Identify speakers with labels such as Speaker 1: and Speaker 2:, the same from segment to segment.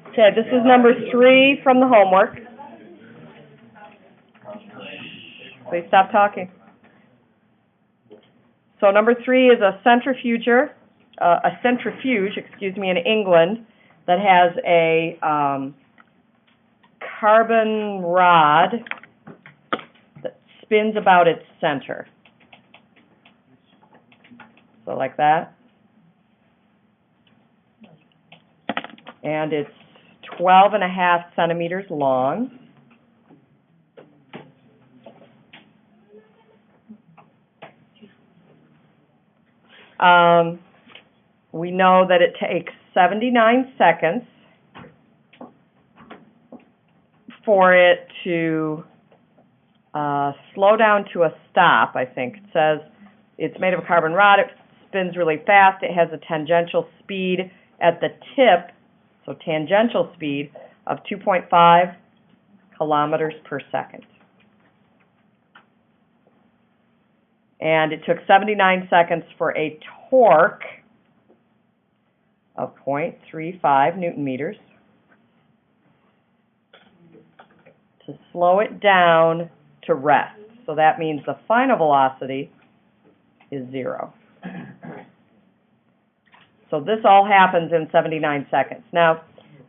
Speaker 1: Okay, this is number 3 from the homework. Please stop talking. So number 3 is a centrifuge, in England that has a carbon rod that spins about its center. So like that. And it's 12.5 centimeters long. We know that it takes 79 seconds for it to slow down to a stop, I think. It says it's made of a carbon rod. It spins really fast. It has a tangential speed at the tip, so tangential speed of 2.5 kilometers per second. And it took 79 seconds for a torque of 0.35 Newton meters to slow it down to rest. So that means the final velocity is 0. So this all happens in 79 seconds. Now,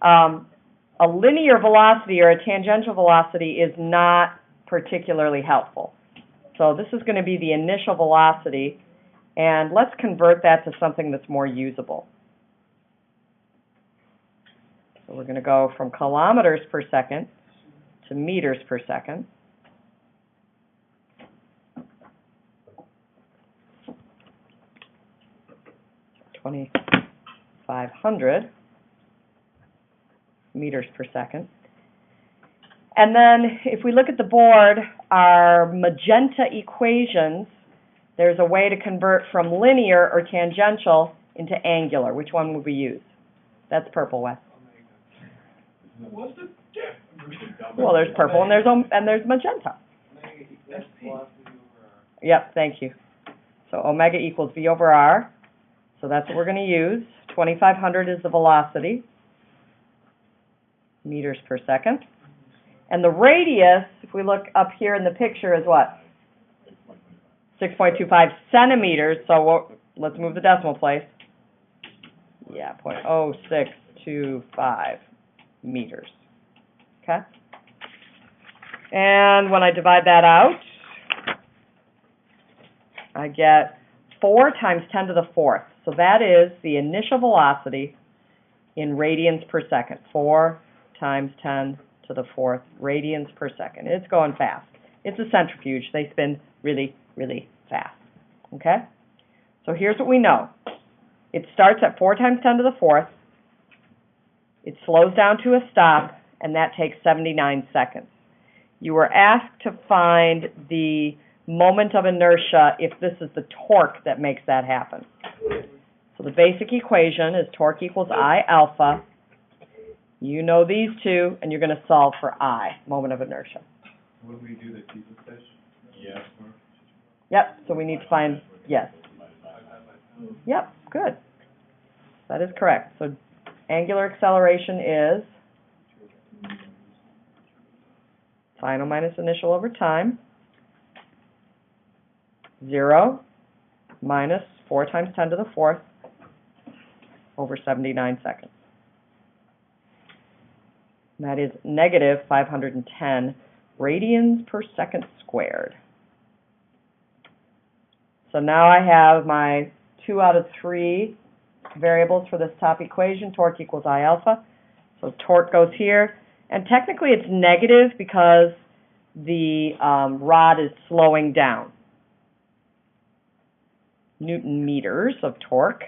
Speaker 1: a linear velocity or a tangential velocity is not particularly helpful. So this is going to be the initial velocity, and let's convert that to something that's more usable. So we're going to go from kilometers per second to meters per second. (2,500 meters per second). And then if we look at the board, our magenta equations, there's a way to convert from linear or tangential into angular. Which one would we use? That's purple, Wes. Well, there's purple and there's magenta. Yep, thank you. So omega equals V over R. So that's what we're going to use. 2,500 is the velocity, meters per second. And the radius, if we look up here in the picture, is what? 6.25 centimeters. So let's move the decimal place. Yeah, 0.0625 meters. Okay? And when I divide that out, I get 4 times 10 to the 4th. So that is the initial velocity in radians per second. 4 times 10 to the 4th radians per second. It's going fast. It's a centrifuge. They spin really, really fast. Okay? So here's what we know. It starts at 4 times 10 to the 4th. It slows down to a stop, and that takes 79 seconds. You were asked to find the moment of inertia if this is the torque that makes that happen. So the basic equation is torque equals I alpha. You know these two, and you're going to solve for I, moment of inertia.
Speaker 2: What do we do, the T test? Yes.
Speaker 1: Yep, so we need to find yes. Yep, good. That is correct. So angular acceleration is final minus initial over time. 0 minus 4 times 10 to the 4th over 79 seconds. And that is negative 510 radians per second squared. So now I have my 2 out of 3 variables for this top equation. Torque equals I alpha. So torque goes here. And technically it's negative because the rod is slowing down. Newton meters of torque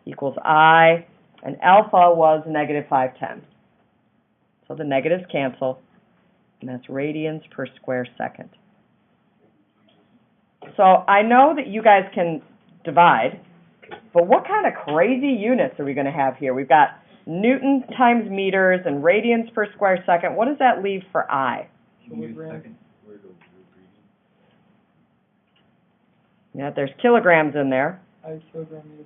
Speaker 1: equals I, and alpha was negative 510. So the negatives cancel, and that's radians per square second. So I know that you guys can divide, but what kind of crazy units are we going to have here? We've got Newton times meters and radians per square second. What does that leave for I? Yeah, there's kilograms in there.
Speaker 3: I kilogram meter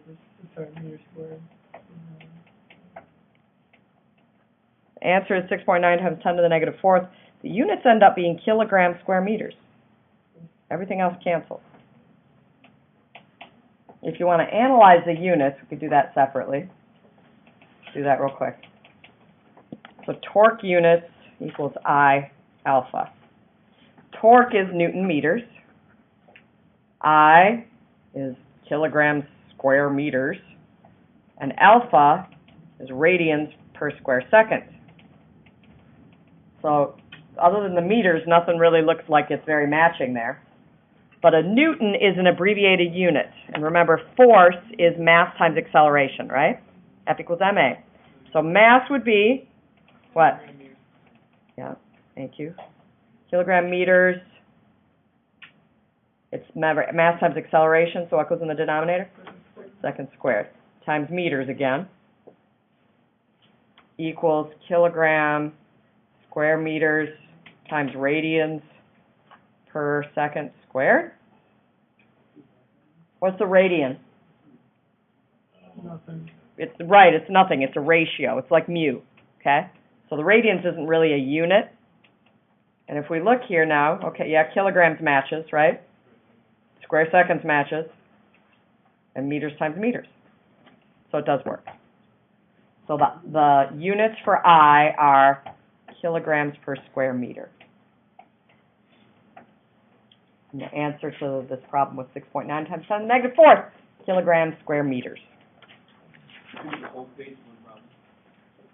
Speaker 3: squared.
Speaker 1: Answer is 6.9 times 10 to the negative fourth. The units end up being kilograms square meters. Everything else cancels. If you want to analyze the units, we could do that separately. Do that real quick. So torque units equals I alpha. Torque is Newton meters. I is kilograms square meters. And alpha is radians per square second. So other than the meters, nothing really looks like it's very matching there. But a Newton is an abbreviated unit. And remember, force is mass times acceleration, right? F equals ma. So mass would be, what? Yeah, thank you. Kilogram meters. It's mass times acceleration, so what goes in the denominator? Second squared. Times meters again. Equals kilogram square meters times radians per second squared. What's the radian?
Speaker 2: Nothing.
Speaker 1: It's right, it's nothing. It's a ratio. It's like mu, okay? So the radians isn't really a unit. And if we look here now, okay, yeah, kilograms matches, right? Square seconds matches. And meters times meters. So it does work. So the units for I are kilograms per square meter. And the answer to this problem was 6.9 times 10 to the negative fourth kilograms square meters.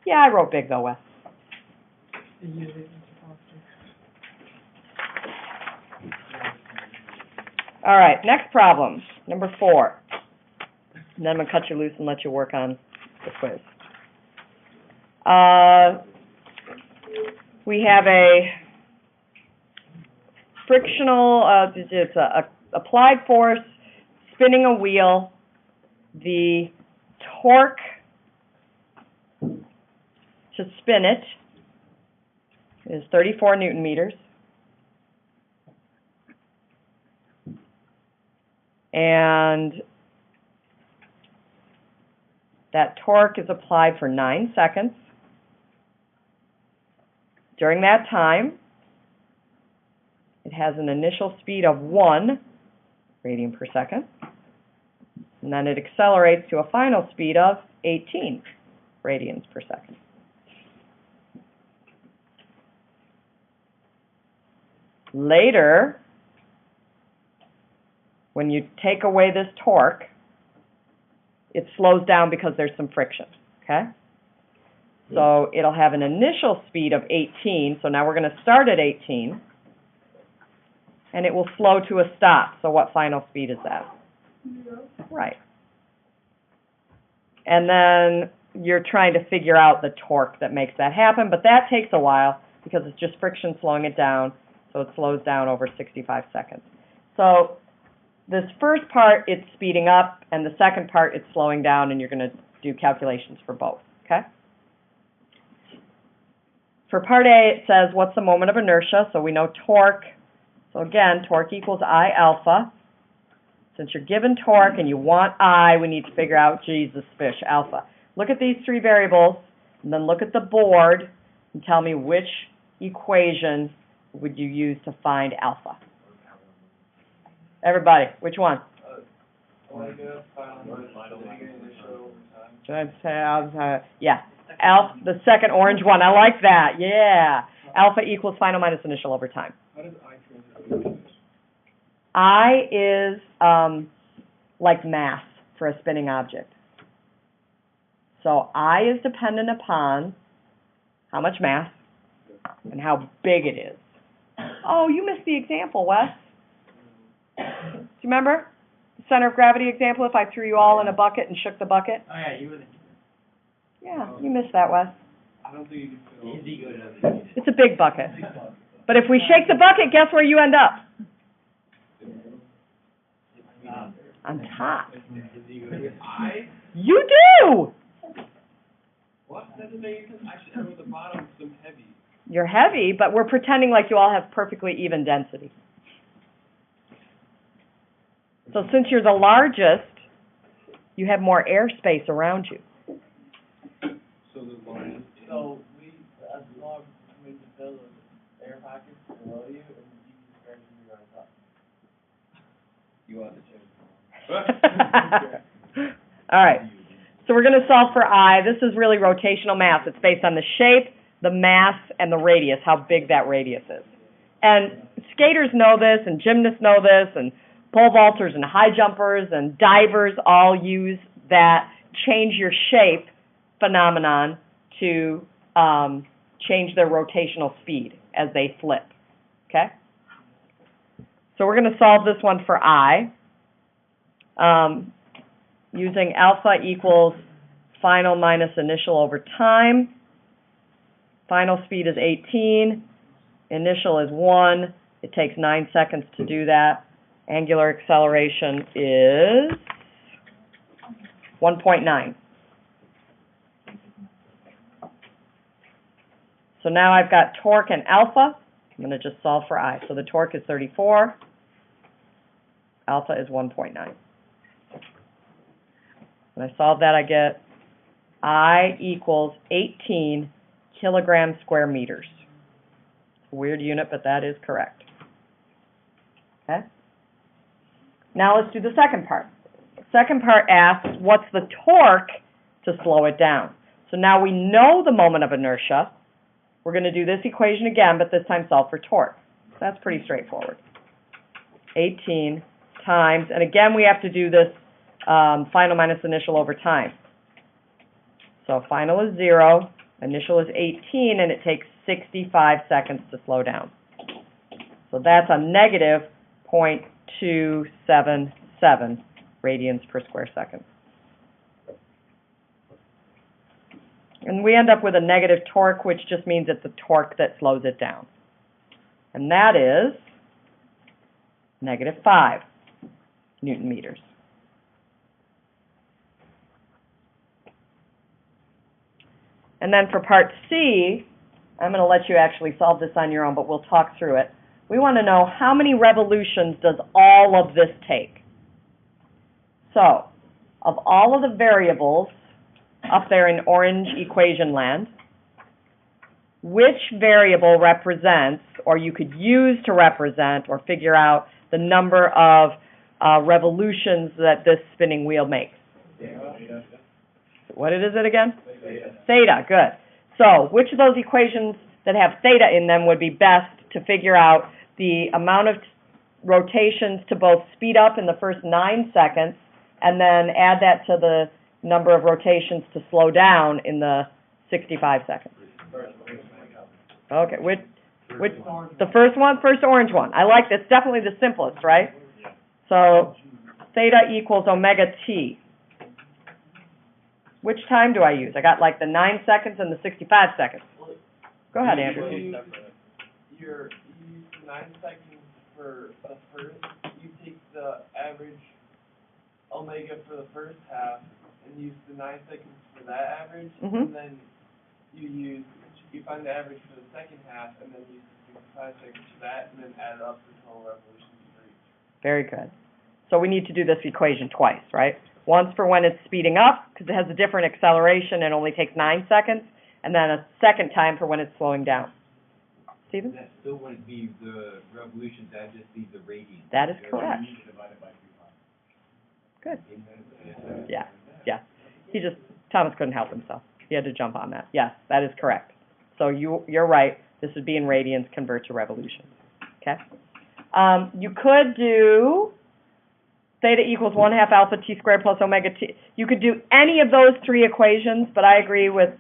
Speaker 1: Yeah, I wrote big though, Wes. All right, next problem, number 4. And then I'm going to cut you loose and let you work on the quiz. We have a frictional, it's a applied force spinning a wheel. The torque to spin it is 34 Newton meters. And that torque is applied for 9 seconds. During that time, it has an initial speed of 1 radian per second. And then it accelerates to a final speed of 18 radians per second. Later, when you take away this torque, it slows down because there's some friction, okay? So it'll have an initial speed of 18, so now we're going to start at 18, and it will slow to a stop. So what final speed is that? Right. And then you're trying to figure out the torque that makes that happen, but that takes a while because it's just friction slowing it down, so it slows down over 65 seconds. So this first part, it's speeding up, and the second part, it's slowing down, and you're going to do calculations for both, okay? For part A, it says, what's the moment of inertia? So we know torque. So again, torque equals I alpha. Since you're given torque and you want I, we need to figure out, Jesus fish, alpha. Look at these 3 variables, and then look at the board, and tell me which equation would you use to find alpha. Everybody, which one? Yeah, alpha, the second orange one. I like that. Yeah, alpha equals final minus initial over time.
Speaker 2: How does I translate?
Speaker 1: I is like mass for a spinning object. So I is dependent upon how much mass and how big it is. Oh, you missed the example, Wes. Do you remember the center of gravity example? If I threw you all in a bucket and shook the bucket?
Speaker 3: Oh, yeah, you were the...
Speaker 1: Yeah, you missed that, Wes.
Speaker 2: I don't think you can fit
Speaker 3: Easy good.
Speaker 1: It's a big bucket. But if we shake the bucket, guess where you end up? On top.
Speaker 2: I?
Speaker 1: You do!
Speaker 2: What? That doesn't make sense. Actually, I wrote the bottom, so I'm heavy.
Speaker 1: You're heavy, but we're pretending like you all have perfectly even density. So since you're the largest, you have more airspace around you.
Speaker 2: So the line.
Speaker 3: So we,
Speaker 2: You want the change?
Speaker 1: All right. So we're going to solve for I. This is really rotational mass. It's based on the shape, the mass, and the radius, how big that radius is. And skaters know this, and gymnasts know this, and pole vaulters and high jumpers and divers all use that change your shape phenomenon to change their rotational speed as they flip. Okay? So we're going to solve this one for I. Using alpha equals final minus initial over time. Final speed is 18. Initial is 1. It takes 9 seconds to do that. Angular acceleration is 1.9. So now I've got torque and alpha. I'm going to just solve for I. So the torque is 34. Alpha is 1.9. When I solve that, I get I equals 18 kilograms square meters. It's a weird unit, but that is correct. Okay? Now let's do the second part. The second part asks, what's the torque to slow it down? So now we know the moment of inertia. We're going to do this equation again, but this time solve for torque. That's pretty straightforward. 18 times, and again we have to do this final minus initial over time. So final is 0, initial is 18, and it takes 65 seconds to slow down. So that's a negative 0.277 radians per square second. And we end up with a negative torque, which just means it's the torque that slows it down. And that is negative 5 Newton meters. And then for part C, I'm going to let you actually solve this on your own, but we'll talk through it. We want to know how many revolutions does all of this take? So, of all of the variables up there in orange equation land, which variable represents, or you could use to represent or figure out the number of revolutions that this spinning wheel makes? What is it again? Theta, good. So, which of those equations that have theta in them would be best to figure out the amount of rotations to both speed up in the first 9 seconds and then add that to the number of rotations to slow down in the 65 seconds? Okay, which the first one, first orange one. I like this, definitely the simplest, right? So, theta equals omega t. Which time do I use? I got like the 9 seconds and the 65 seconds. Go ahead, Andrew.
Speaker 2: You use the 9 seconds for the first. You take the average omega for the first half and use the 9 seconds for that average. And then you find the average for the second half and then use the 65 seconds for that and then add up the total revolutions for each.
Speaker 1: Very good. So we need to do this equation twice, right? Once for when it's speeding up, because it has a different acceleration and only takes 9 seconds, and then a second time for when it's slowing down. Stephen?
Speaker 3: That still wouldn't be the revolutions, that'd just be the radians.
Speaker 1: That is correct. Good. Yeah, yeah. Thomas couldn't help himself. He had to jump on that. Yes, that is correct. So you're right. This would be in radians, convert to revolutions. Okay? You could do theta equals 1/2 alpha t squared plus omega t. You could do any of those 3 equations, but I agree with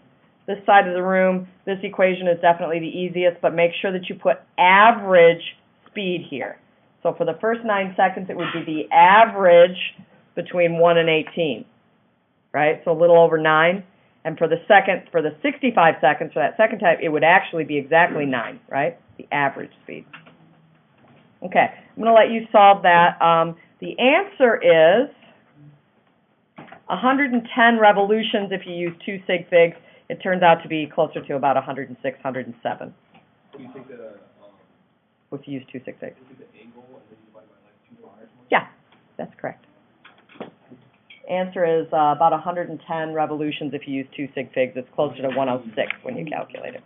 Speaker 1: this side of the room. This equation is definitely the easiest, but make sure that you put average speed here. So for the first 9 seconds, it would be the average between 1 and 18, right? So a little over 9. And for the 65 seconds, for that second type, it would actually be exactly 9, right? The average speed. Okay, I'm going to let you solve that. The answer is 110 revolutions if you use 2 sig figs. It turns out to be closer to about 106, 107.
Speaker 2: You take the
Speaker 1: If you use 2 sig figs.
Speaker 2: the angle and then you divide by like 2 bars.
Speaker 1: Yeah, that's correct. Answer is about 110 revolutions if you use 2 sig figs. It's closer to 106 when you calculate it.